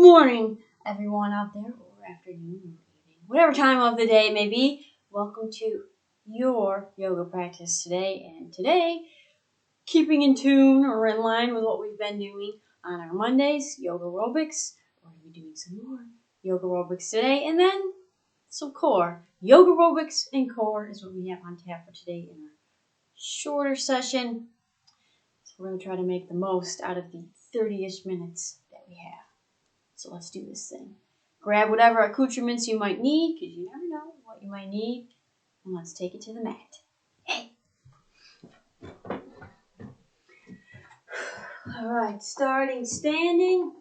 morning, everyone out there, or afternoon, or evening, whatever time of the day it may be. Welcome to your yoga practice today. And today, keeping in tune or in line with what we've been doing on our Mondays, yoga aerobics. We're going to be doing some more yoga aerobics today, and then some core. Yoga aerobics and core is what we have on tap for today in our shorter session. So we're going to try to make the most out of the 30-ish minutes that we have. So let's do this thing. Grab whatever accoutrements you might need, because you never know what you might need. And let's take it to the mat. Hey! All right, starting standing.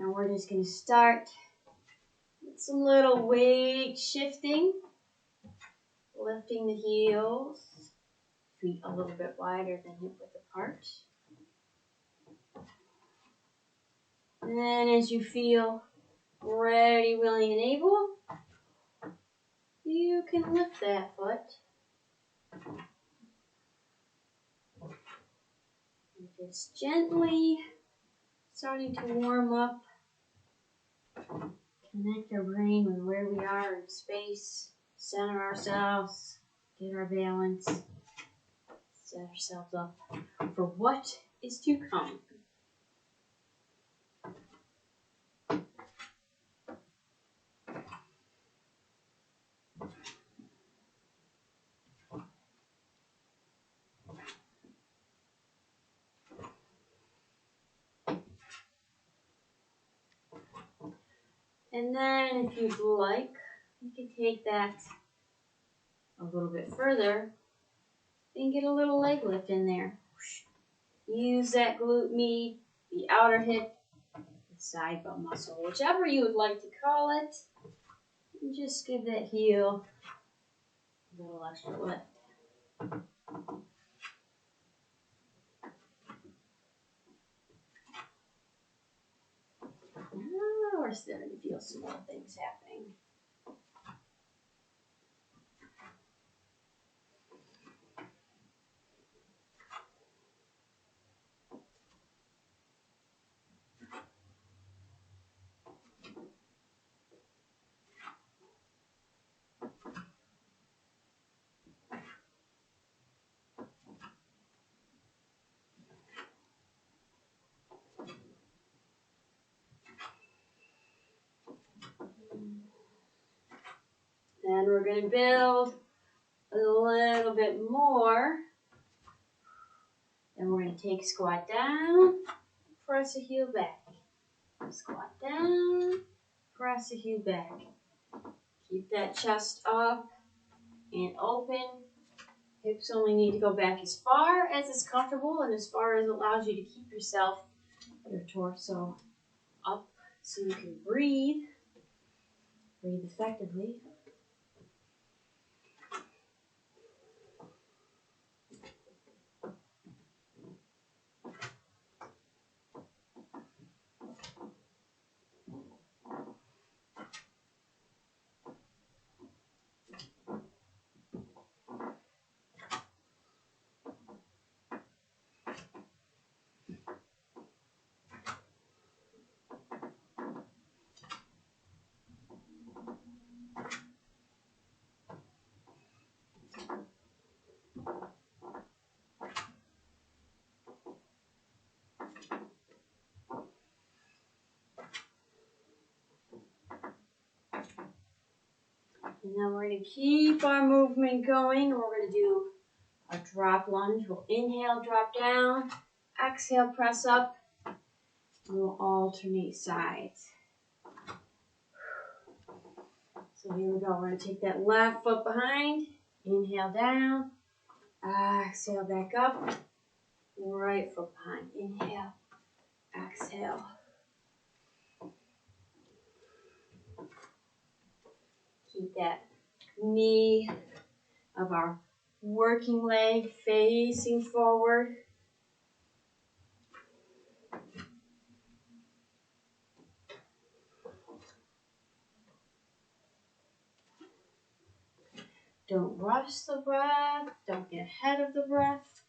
Now we're just going to start with some little weight shifting. Lifting the heels. Feet a little bit wider than hip width apart. And then as you feel ready, willing, and able, you can lift that foot. And just gently starting to warm up. Connect our brain with where we are in space. Center ourselves. Get our balance. Set ourselves up for what is to come. And then if you'd like, you can take that a little bit further and get a little leg lift in there. Use that glute med, the outer hip, the side butt muscle, whichever you would like to call it. And just give that heel a little extra lift. Now we're starting to feel some more things happening. Then we're going to build a little bit more. Then we're going to take squat down, press a heel back. Squat down, press a heel back. Keep that chest up and open. Hips only need to go back as far as is comfortable and as far as allows you to keep yourself, your torso up so you can breathe. Breathe effectively. And then we're going to keep our movement going. We're going to do a drop lunge. We'll inhale, drop down. Exhale, press up. And we'll alternate sides. So here we go. We're going to take that left foot behind. Inhale down. Exhale back up. Right foot behind. Inhale. Exhale. Keep that knee of our working leg facing forward. Don't rush the breath. Don't get ahead of the breath.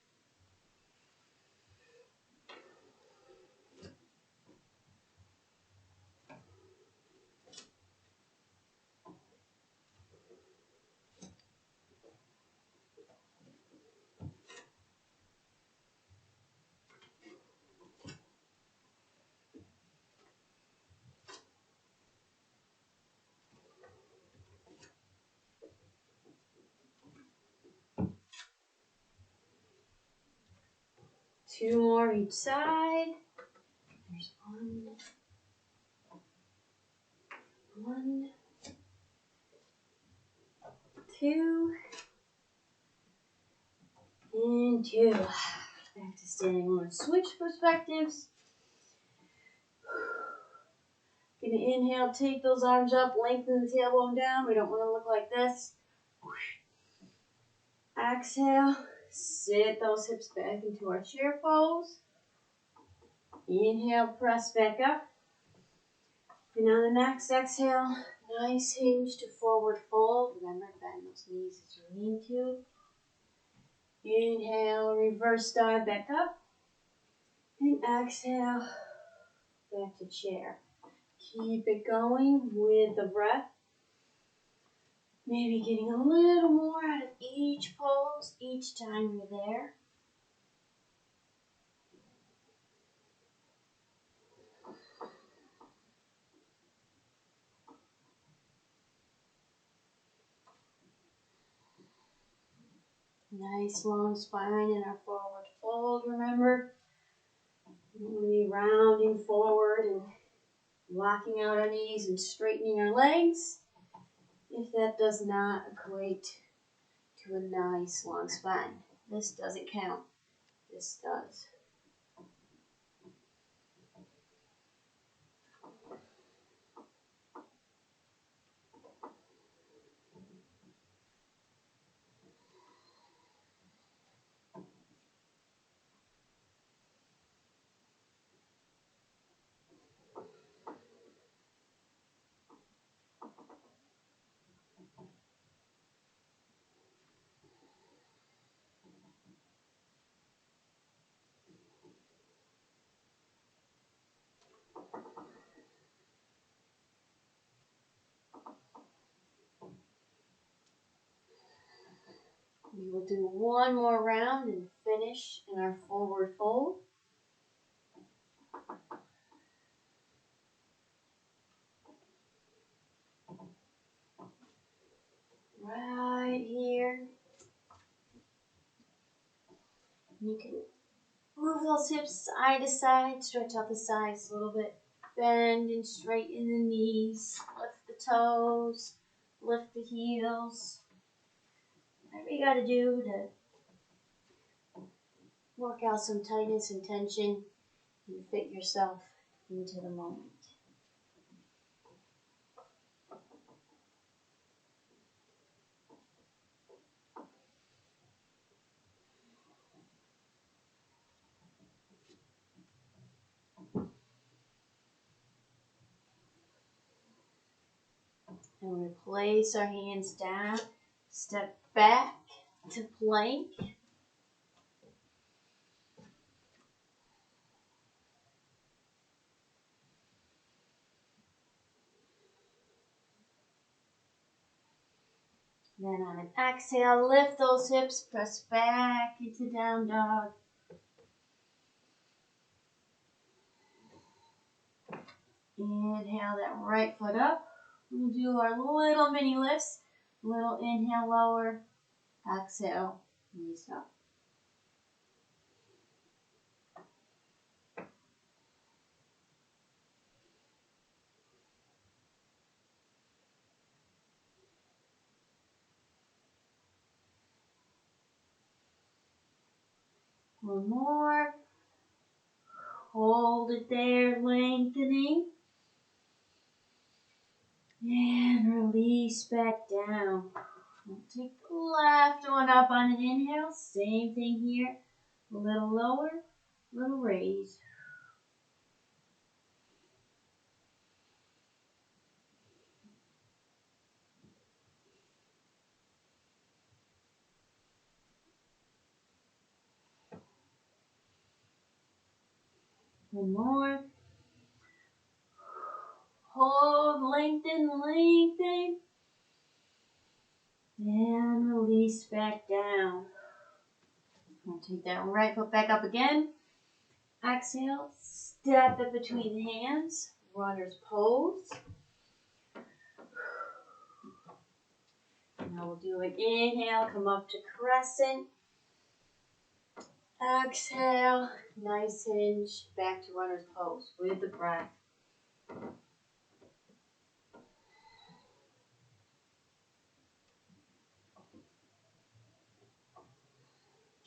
2 more each side. There's 1, 2, and 2. Back to standing. I'm going to switch perspectives. Gonna inhale, take those arms up, lengthen the tailbone down. We don't want to look like this. Exhale, sit those hips back into our chair pose. Inhale, press back up. And on the next exhale, nice hinge to forward fold. Remember, bend those knees as you need to. Inhale, reverse dive back up. And exhale, back to chair. Keep it going with the breath. Maybe getting a little more out of each pose each time you're there. Nice long spine in our forward fold, remember. We're going to be rounding forward and locking out our knees and straightening our legs. If that does not equate to a nice long spine, this doesn't count. This does. We will do one more round and finish in our forward fold. Right here. You can move those hips side to side, stretch out the sides a little bit. Bend and straighten the knees. Lift the toes. Lift the heels. Whatever you got to do to work out some tightness and tension and fit yourself into the moment. And we place our hands down, step back to plank. Then on an exhale, lift those hips, press back into down dog. Inhale that right foot up. We'll do our little mini lifts. Little inhale, lower. Exhale, knees up. One more. Hold it there, lengthening. And release back down. We'll take the left one up on an inhale. Same thing here. A little lower, little raise. One more. Hold, lengthen, lengthen. And release back down. We'll take that right foot back up again. Exhale, step it between the hands. Runner's pose. Now we'll do an inhale, come up to crescent. Exhale, nice hinge, back to runner's pose with the breath.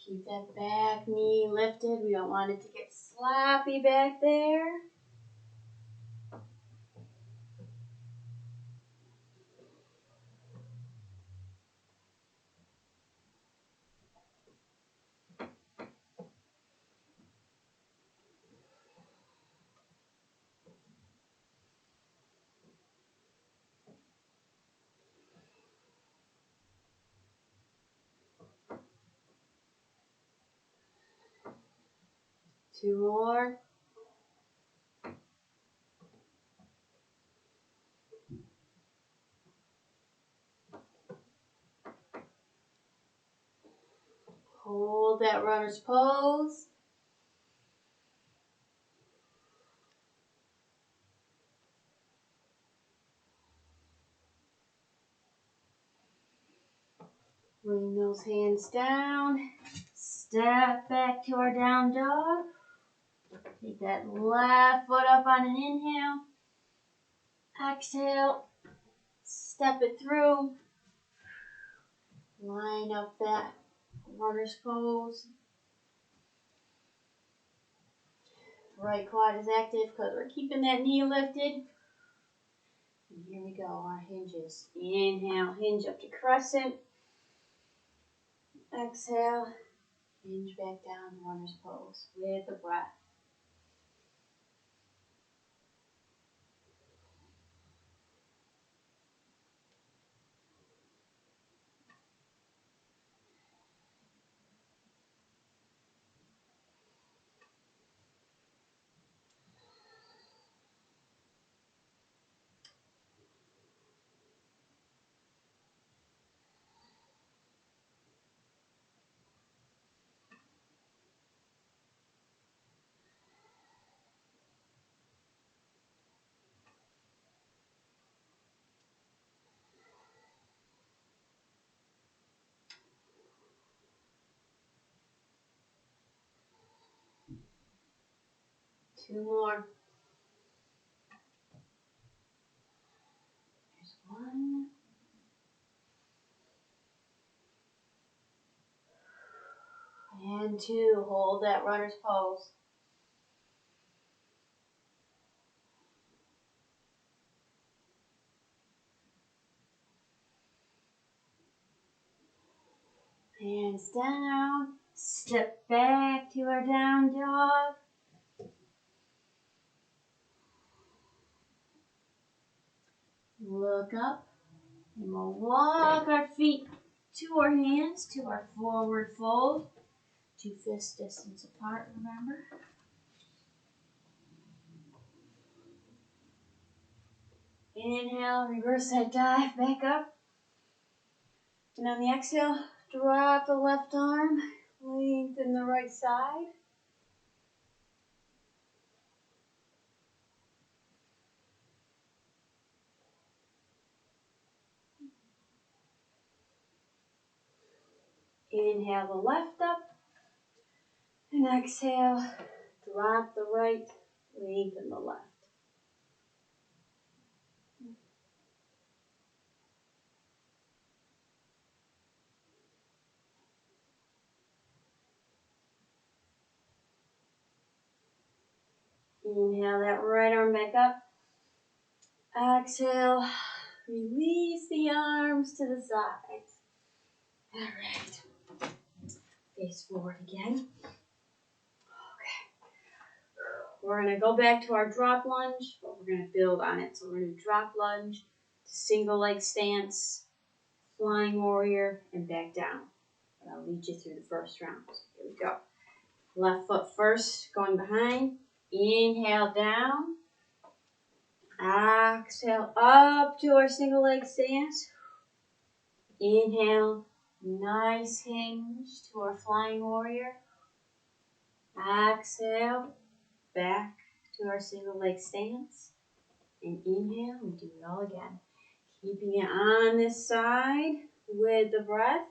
Keep that back knee lifted. We don't want it to get sloppy back there. Two more. Hold that runner's pose. Bring those hands down. Step back to our down dog. Take that left foot up on an inhale. Exhale. Step it through. Line up that runner's pose. Right quad is active because we're keeping that knee lifted. And here we go, our hinges. Inhale, hinge up to crescent. Exhale, hinge back down, runner's pose with the breath. Two more. There's one. And two. Hold that runner's pose. Hands down. Step back to our down dog. Look up. And we'll walk our feet to our hands, to our forward fold. 2 fist distance apart, remember? Inhale, reverse that dive, back up. And on the exhale, drop the left arm, lengthen the right side. Inhale the left up, and exhale, drop the right, lengthen the left. Inhale that right arm back up. Exhale, release the arms to the sides. All right, face forward again. We're going to go back to our drop lunge, but we're going to build on it. So we're going to drop lunge, single leg stance, flying warrior, and back down. But I'll lead you through the first round. So here we go. Left foot first, going behind. Inhale down. Exhale up to our single leg stance. Inhale, nice hinge to our flying warrior. Exhale, back to our single leg stance. And inhale, we do it all again. Keeping it on this side with the breath.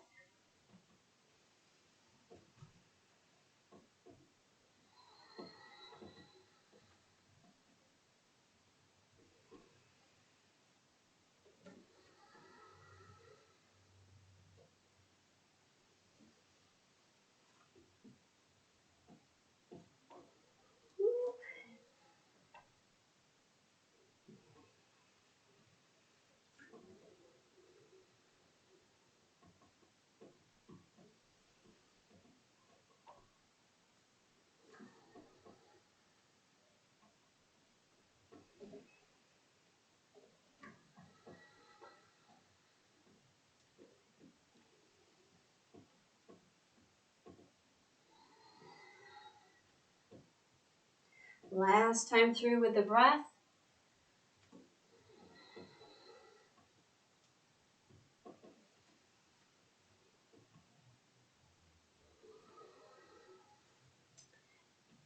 Last time through with the breath.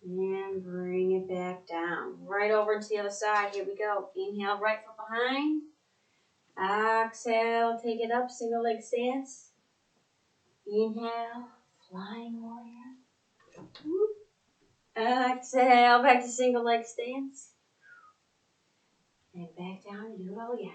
And bring it back down. Right over to the other side. Here we go. Inhale, right foot behind. Exhale, take it up, single leg stance. Inhale, flying warrior. Exhale, back to single leg stance. And back down and do it all again.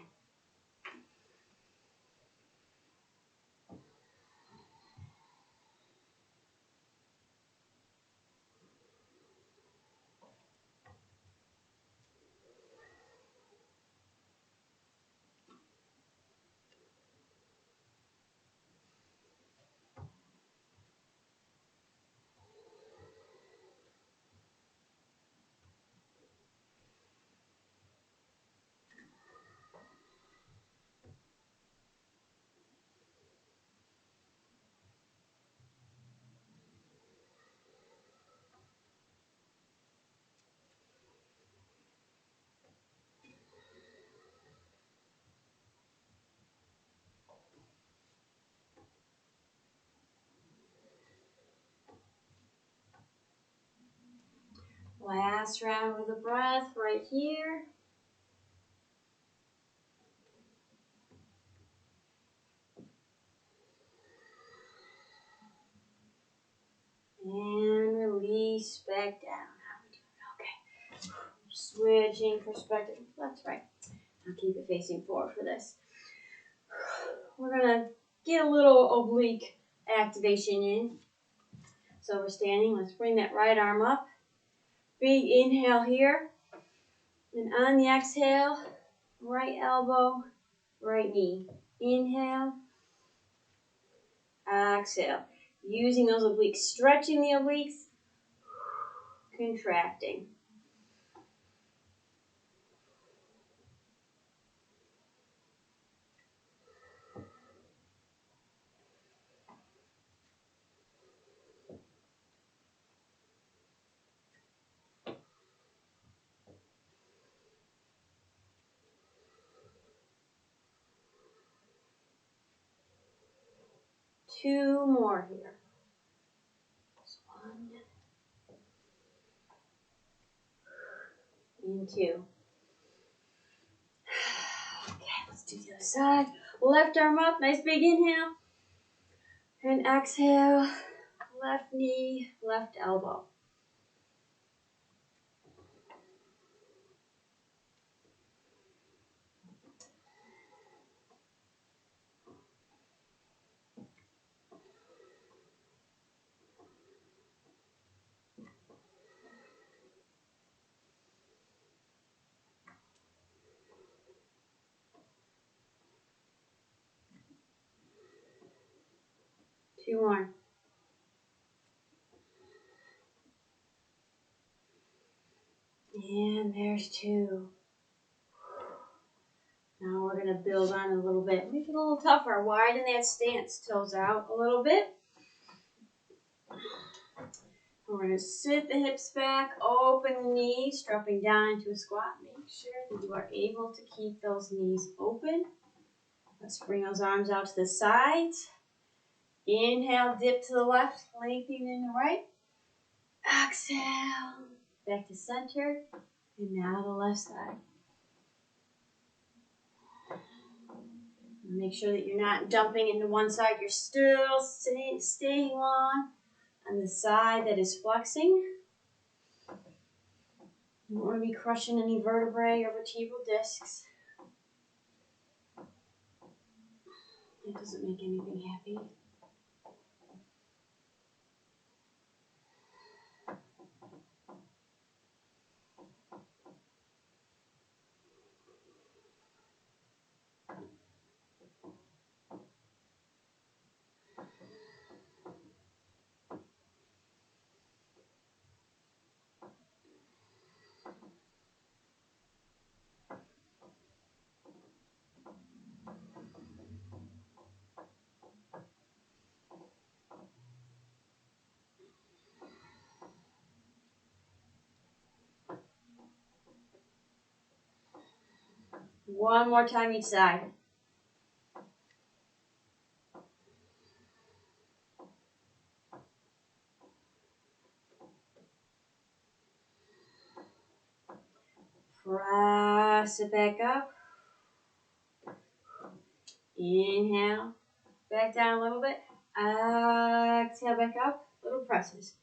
Last round with the breath right here. And release back down. How we doing? Okay. Switching perspective. That's right. I'll keep it facing forward for this. We're going to get a little oblique activation in. So we're standing. Let's bring that right arm up. Big inhale here. And on the exhale, right elbow, right knee. Inhale. Exhale. Using those obliques. Stretching the obliques. Contracting. Two more here. One. And two. Okay, let's do the other side. Left arm up, nice big inhale. And exhale, left knee, left elbow. Two more. And there's two. Now we're going to build on a little bit. Make it a little tougher. Widen that stance. Toes out a little bit. We're going to sit the hips back, open the knees, dropping down into a squat. Make sure that you are able to keep those knees open. Let's bring those arms out to the sides. Inhale, dip to the left, lengthening in the right. Exhale, back to center. And now the left side. Make sure that you're not dumping into one side. You're still staying long on the side that is flexing. You don't want to be crushing any vertebrae or vertebral discs. It doesn't make anything happy. One more time each side. Press it back up. Inhale. Back down a little bit. Exhale back up. Little presses.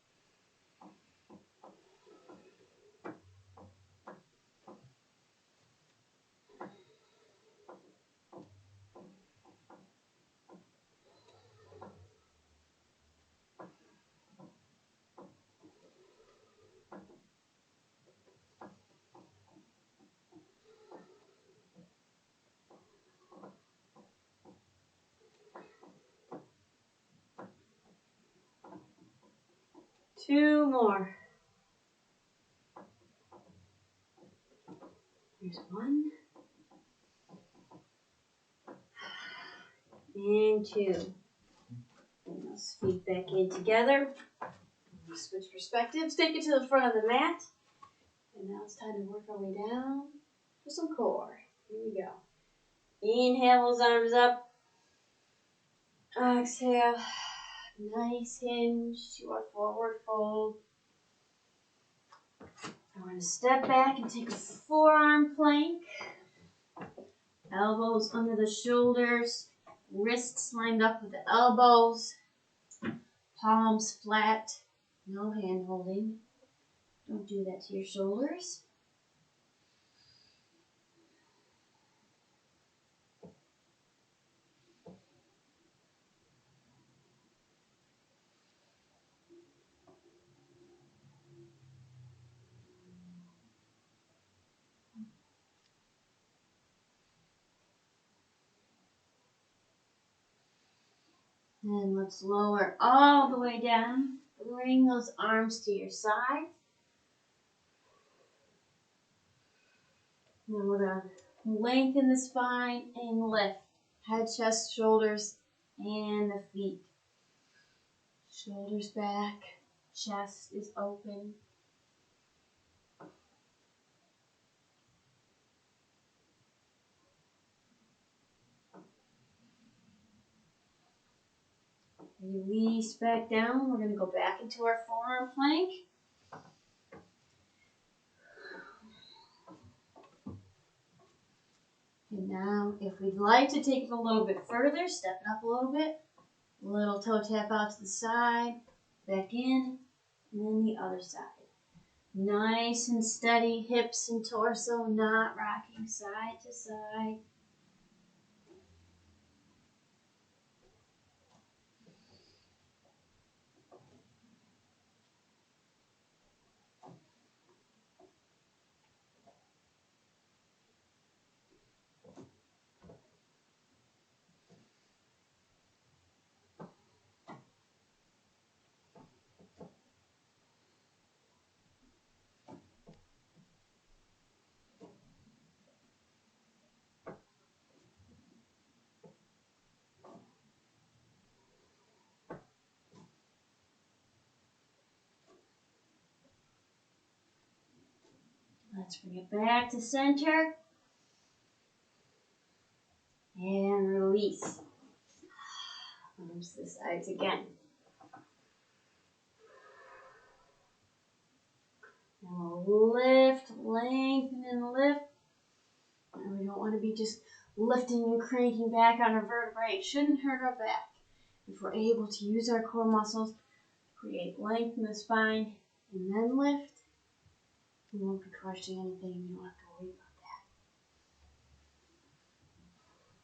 Two more. Here's one. And two. And those feet back in together. Switch perspectives. Take it to the front of the mat. And now it's time to work our way down for some core. Here we go. Inhale those arms up. Exhale. Nice hinge to our forward fold. We're going to step back and take a forearm plank. Elbows under the shoulders. Wrists lined up with the elbows. Palms flat. No hand holding. Don't do that to your shoulders. And let's lower all the way down. Bring those arms to your side. Then we're going to lengthen the spine and lift. Head, chest, shoulders, and the feet. Shoulders back. Chest is open. Release back down. We're going to go back into our forearm plank. And now, if we'd like to take it a little bit further, step it up a little bit. Little toe tap out to the side, back in, and then the other side. Nice and steady, hips and torso, not rocking side to side. Let's bring it back to center. And release. Arms to the sides again. And we'll lift, lengthen, and lift. And we don't want to be just lifting and cranking back on our vertebrae. It shouldn't hurt our back. If we're able to use our core muscles, create length in the spine, and then lift, we won't be crushing anything. You don't have to worry about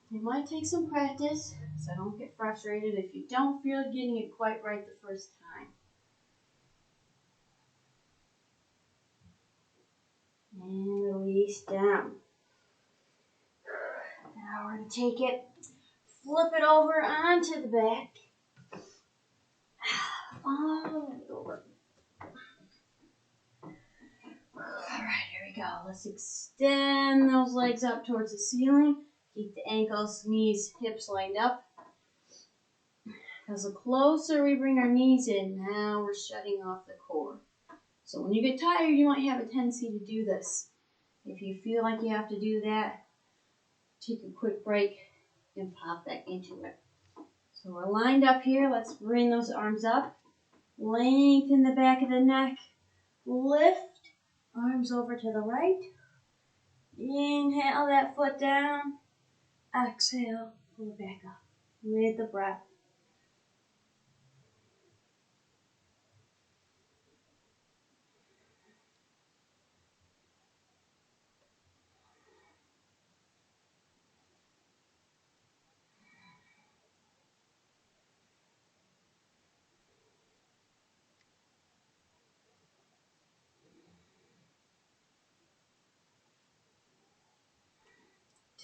that. It might take some practice, so don't get frustrated if you don't feel getting it quite right the first time. And release down. Now we're going to take it, flip it over onto the back. All the way over. Alright, here we go. Let's extend those legs up towards the ceiling. Keep the ankles, knees, hips lined up. Because the closer we bring our knees in, now we're shutting off the core. So when you get tired, you might have a tendency to do this. If you feel like you have to do that, take a quick break and pop back into it. So we're lined up here. Let's bring those arms up. Lengthen the back of the neck. Lift. Arms over to the right. Inhale that foot down. Exhale. Pull it back up with the breath.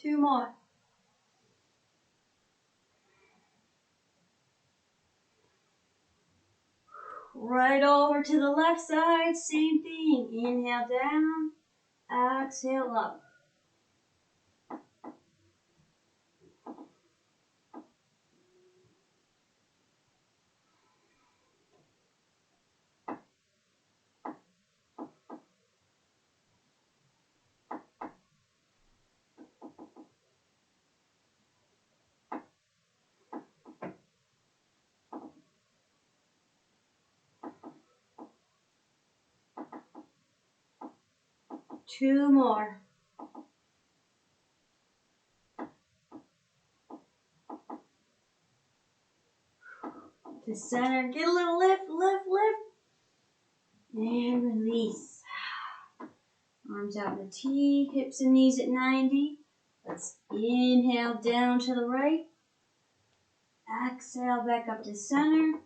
Two more. Right over to the left side, same thing. Inhale down, exhale up. Two more. To center, get a little lift, lift, lift. And release. Arms out in a T, hips and knees at 90. Let's inhale down to the right. Exhale back up to center.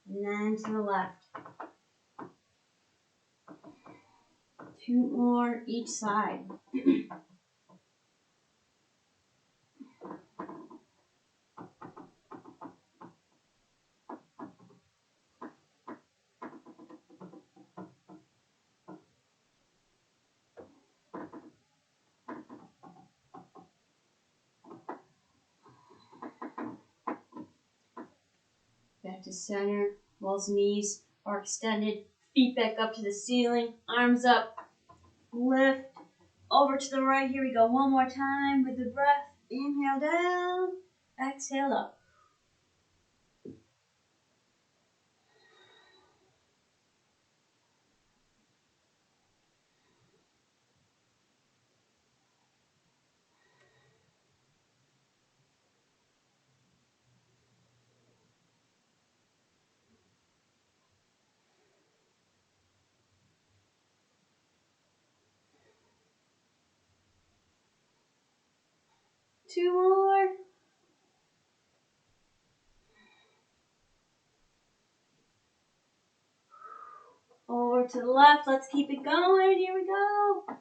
And then to the left. Two more each side. Back to center. Both knees are extended. Feet back up to the ceiling. Arms up. Lift. Over to the right. Here we go. One more time with the breath. Inhale down. Exhale up. Two more. Over to the left. Let's keep it going. Here we go.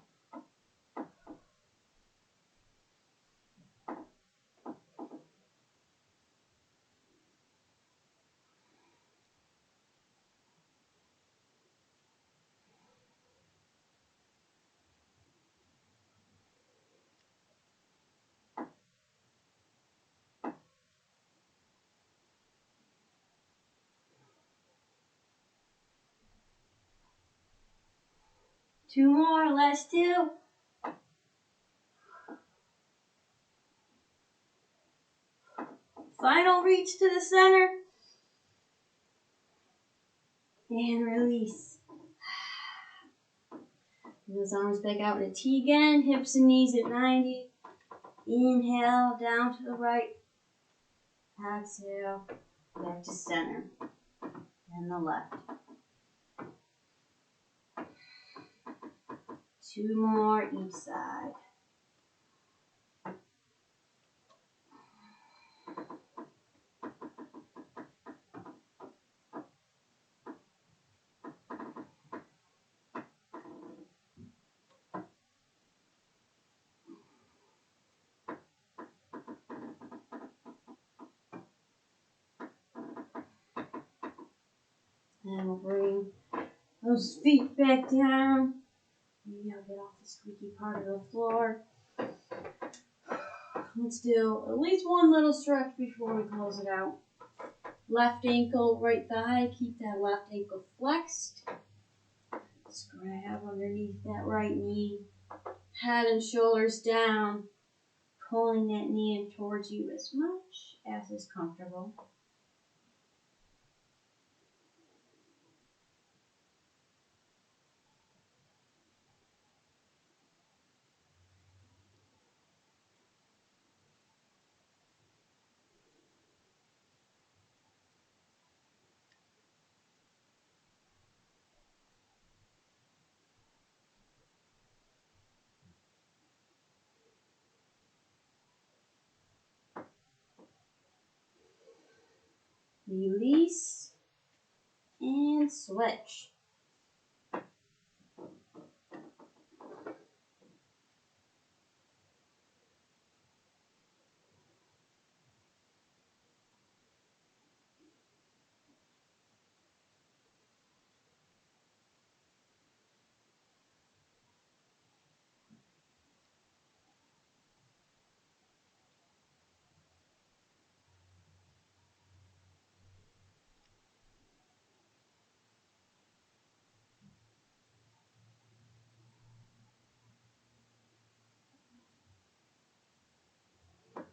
Two more. Last two. Final reach to the center. And release. Those arms back out in a T again. Hips and knees at 90. Inhale down to the right. Exhale back to center. And the left. Two more each side. And we'll bring those feet back down. Maybe I'll get off the squeaky part of the floor. Let's do at least one little stretch before we close it out. Left ankle, right thigh. Keep that left ankle flexed. Let's grab underneath that right knee. Head and shoulders down. pulling that knee in towards you as much as is comfortable. Release and switch.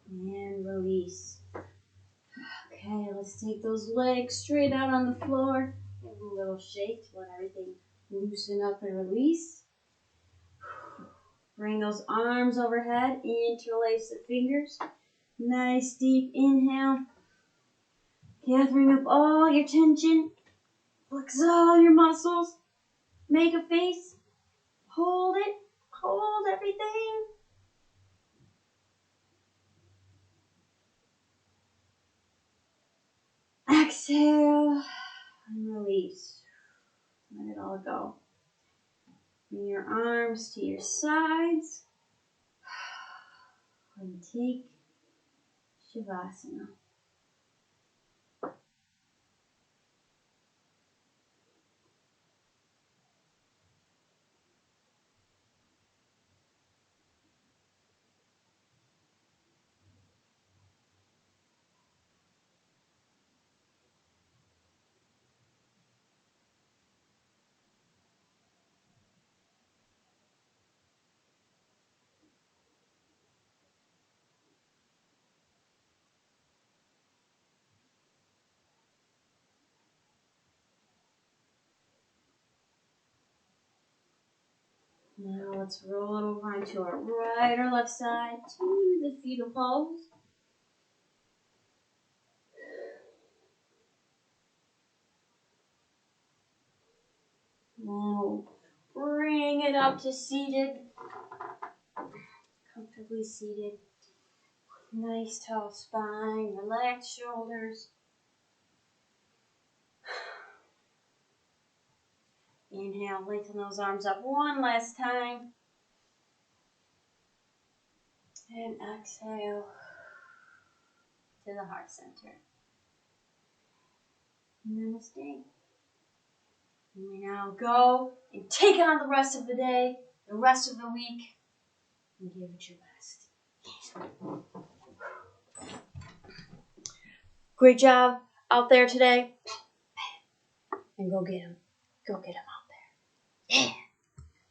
And release. Okay, let's take those legs straight out on the floor. Give a little shake to let everything loosen up and release. Bring those arms overhead, interlace the fingers. Nice deep inhale. Gathering up all your tension. Flex all your muscles. Make a face. Hold it. Hold everything. Exhale and release. Let it all go. Bring your arms to your sides. And take Shavasana. Now let's roll it over onto our right or left side to the fetal pose. Now bring it up to seated. Comfortably seated. Nice tall spine, relaxed shoulders. Inhale, lengthen those arms up one last time. And exhale to the heart center. Namaste. And we now go and take on the rest of the day, the rest of the week, and give it your best. Great job out there today. And go get him. Go get him out there. Yeah.